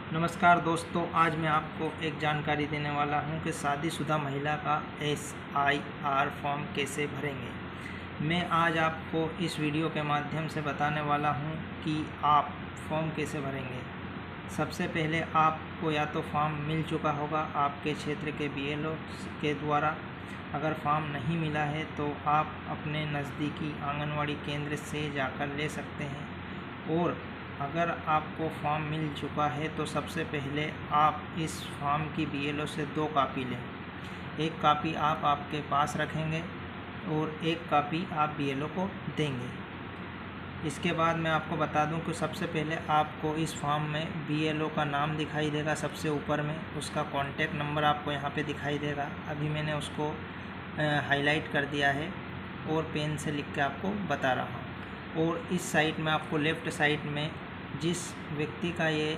नमस्कार दोस्तों, आज मैं आपको एक जानकारी देने वाला हूं कि शादीशुदा महिला का SIR फॉर्म कैसे भरेंगे। मैं आज आपको इस वीडियो के माध्यम से बताने वाला हूं कि आप फॉर्म कैसे भरेंगे। सबसे पहले आपको या तो फॉर्म मिल चुका होगा आपके क्षेत्र के BLO के द्वारा। अगर फॉर्म नहीं मिला है तो आप अपने नज़दीकी आंगनवाड़ी केंद्र से जाकर ले सकते हैं। और अगर आपको फॉर्म मिल चुका है तो सबसे पहले आप इस फॉर्म की BLO से 2 कॉपी लें। एक कॉपी आप आपके पास रखेंगे और एक कॉपी आप BLO को देंगे। इसके बाद मैं आपको बता दूं कि सबसे पहले आपको इस फॉर्म में BLO का नाम दिखाई देगा सबसे ऊपर में, उसका कॉन्टैक्ट नंबर आपको यहाँ पे दिखाई देगा। अभी मैंने उसको हाईलाइट कर दिया है और पेन से लिख के आपको बता रहा हूँ। और इस साइड में आपको लेफ़्ट साइड में जिस व्यक्ति का ये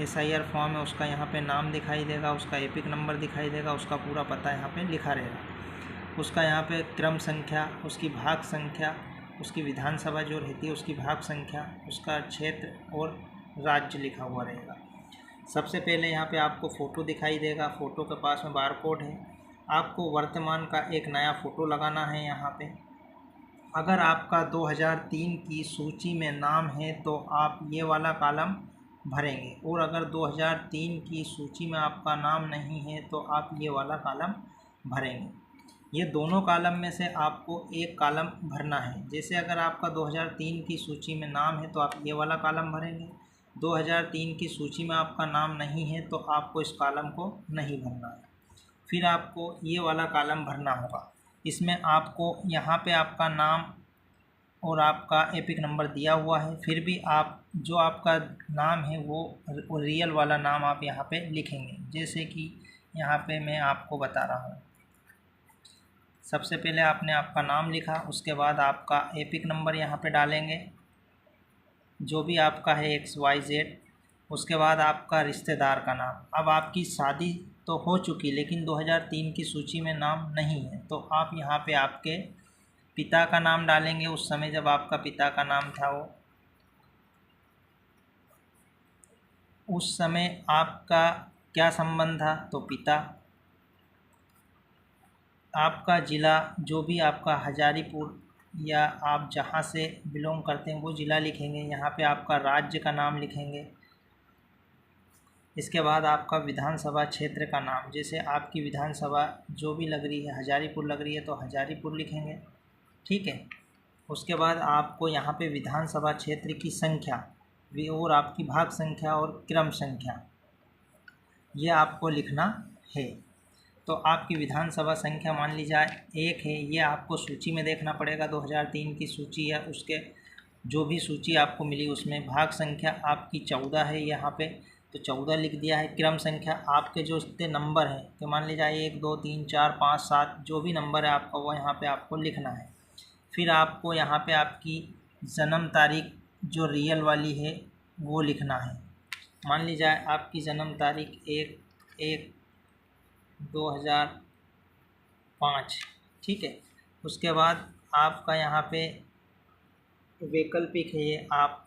SIR फॉर्म है उसका यहाँ पे नाम दिखाई देगा, उसका एपिक नंबर दिखाई देगा, उसका पूरा पता यहाँ पे लिखा रहेगा। उसका यहाँ पे क्रम संख्या, उसकी भाग संख्या, उसकी विधानसभा जो रहती है उसकी भाग संख्या, उसका क्षेत्र और राज्य लिखा हुआ रहेगा। सबसे पहले यहाँ पे आपको फ़ोटो दिखाई देगा, फ़ोटो के पास में बारकोड है। आपको वर्तमान का एक नया फ़ोटो लगाना है यहाँ पे। अगर आपका 2003 की सूची में नाम है तो आप ये वाला कॉलम भरेंगे, और अगर 2003 की सूची में आपका नाम नहीं है तो आप ये वाला कॉलम भरेंगे। ये दोनों कॉलम में से आपको एक कॉलम भरना है। जैसे अगर आपका 2003 की सूची में नाम है तो आप ये वाला कॉलम भरेंगे। 2003 की सूची में आपका नाम नहीं है तो आपको इस कॉलम को नहीं भरना है। फिर आपको ये वाला कॉलम भरना होगा। इसमें आपको यहाँ पे आपका नाम और आपका एपिक नंबर दिया हुआ है, फिर भी आप जो आपका नाम है वो रियल वाला नाम आप यहाँ पे लिखेंगे। जैसे कि यहाँ पे मैं आपको बता रहा हूँ। सबसे पहले आपने आपका नाम लिखा, उसके बाद आपका एपिक नंबर यहाँ पे डालेंगे जो भी आपका है XYZ। उसके बाद आपका रिश्तेदार का नाम। अब आपकी शादी तो हो चुकी लेकिन 2003 की सूची में नाम नहीं है तो आप यहाँ पे आपके पिता का नाम डालेंगे। उस समय जब आपका पिता का नाम था वो उस समय आपका क्या संबंध था, तो पिता। आपका ज़िला जो भी आपका हजारीपुर या आप जहाँ से बिलोंग करते हैं वो ज़िला लिखेंगे। यहाँ पे आपका राज्य का नाम लिखेंगे। इसके बाद आपका विधानसभा क्षेत्र का नाम, जैसे आपकी विधानसभा जो भी लग रही है हजारीपुर लग रही है तो हजारीपुर लिखेंगे, ठीक है। उसके बाद आपको यहाँ पे विधानसभा क्षेत्र की संख्या और आपकी भाग संख्या और क्रम संख्या ये आपको लिखना है। तो आपकी विधानसभा संख्या मान ली जाए 1 है, ये आपको सूची में देखना पड़ेगा 2003 की सूची या उसके जो भी सूची आपको मिली उसमें। भाग संख्या आपकी 14 है यहाँ पे तो 14 लिख दिया है। क्रम संख्या आपके जो इतने नंबर हैं तो मान ली जाए 1 2 3 4 5 7 जो भी नंबर है आपका वो यहाँ पे आपको लिखना है। फिर आपको यहाँ पे आपकी जन्म तारीख जो रियल वाली है वो लिखना है। मान ली जाए आपकी जन्म तारीख 1/1/2005, ठीक है। उसके बाद आपका यहाँ पे वैकल्पिक है, ये आप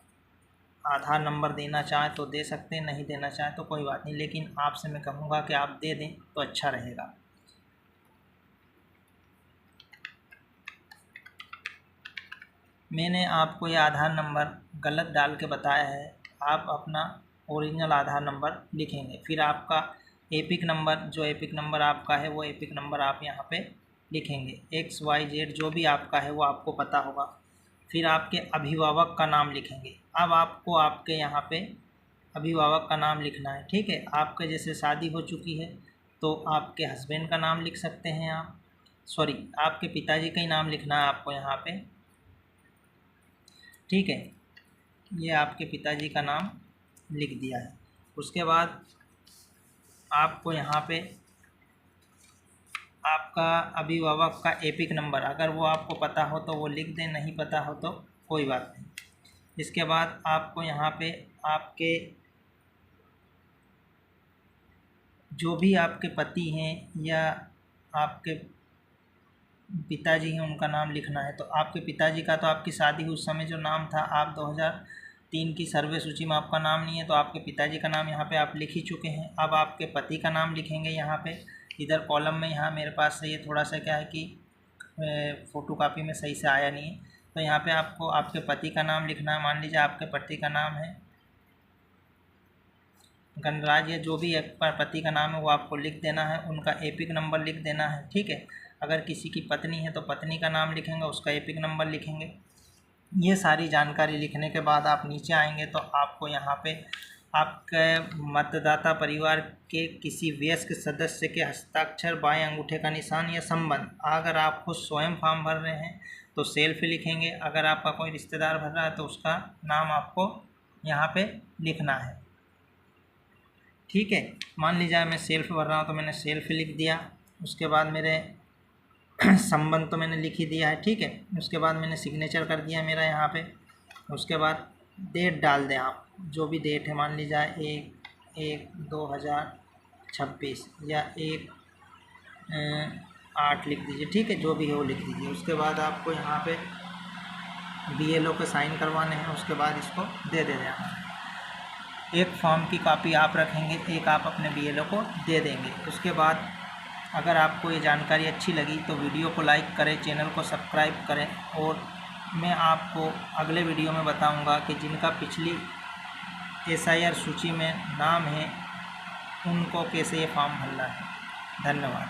आधार नंबर देना चाहें तो दे सकते हैं, नहीं देना चाहें तो कोई बात नहीं, लेकिन आपसे मैं कहूँगा कि आप दे दें तो अच्छा रहेगा। मैंने आपको ये आधार नंबर गलत डाल के बताया है, आप अपना ओरिजिनल आधार नंबर लिखेंगे। फिर आपका एपिक नंबर, जो एपिक नंबर आपका है वो एपिक नंबर आप यहाँ पे लिखेंगे। XYZ जो भी आपका है वो आपको पता होगा। फिर आपके अभिभावक का नाम लिखेंगे। अब आपको आपके यहाँ पे अभिभावक का नाम लिखना है, ठीक है। आपके जैसे शादी हो चुकी है तो आपके हस्बैंड का नाम लिख सकते हैं आप, सॉरी आपके पिताजी का ही नाम लिखना है आपको यहाँ पे, ठीक है। ये आपके पिताजी का नाम लिख दिया है। उसके बाद आपको यहाँ पे आपका अभिभावक का एपिक नंबर अगर वो आपको पता हो तो वो लिख दें, नहीं पता हो तो कोई बात नहीं। इसके बाद आपको यहाँ पे आपके जो भी आपके पति हैं या आपके पिताजी हैं उनका नाम लिखना है। तो आपके पिताजी का तो आपकी शादी उस समय जो नाम था आप 3 की सर्वे सूची में आपका नाम नहीं है तो आपके पिताजी का नाम यहाँ पे आप लिख ही चुके हैं। अब आपके पति का नाम लिखेंगे यहाँ पे इधर कॉलम में। यहाँ मेरे पास ये थोड़ा सा क्या है कि फ़ोटोकॉपी में सही से आया नहीं है, तो यहाँ पे आपको आपके पति का नाम लिखना है। मान लीजिए आपके पति का नाम है गणराज, या जो भी पति का नाम है वो आपको लिख देना है, उनका एपिक नंबर लिख देना है, ठीक है। अगर किसी की पत्नी है तो पत्नी का नाम लिखेंगे, उसका एपिक नंबर लिखेंगे। ये सारी जानकारी लिखने के बाद आप नीचे आएंगे तो आपको यहाँ पे आपके मतदाता परिवार के किसी वयस्क सदस्य के हस्ताक्षर, बाएं अंगूठे का निशान या संबंध। अगर आप खुद स्वयं फॉर्म भर रहे हैं तो सेल्फ लिखेंगे, अगर आपका कोई रिश्तेदार भर रहा है तो उसका नाम आपको यहाँ पे लिखना है, ठीक है। मान लीजिए मैं सेल्फ भर रहा हूँ तो मैंने सेल्फ लिख दिया। उसके बाद मेरे संबंध तो मैंने लिख ही दिया है, ठीक है। उसके बाद मैंने सिग्नेचर कर दिया मेरा यहाँ पे। उसके बाद डेट डाल दें आप, जो भी डेट है, मान लीजिए 1/1/2026 या 1/8 लिख दीजिए, ठीक है, जो भी है वो लिख दीजिए। उसके बाद आपको यहाँ पे BLO के साइन करवाने हैं, उसके बाद इसको दे देना है। एक फॉर्म की कॉपी आप रखेंगे, एक आप अपने BLO को दे देंगे। उसके बाद अगर आपको ये जानकारी अच्छी लगी तो वीडियो को लाइक करें, चैनल को सब्सक्राइब करें, और मैं आपको अगले वीडियो में बताऊंगा कि जिनका पिछली SIR सूची में नाम है उनको कैसे ये फॉर्म भरना है। धन्यवाद।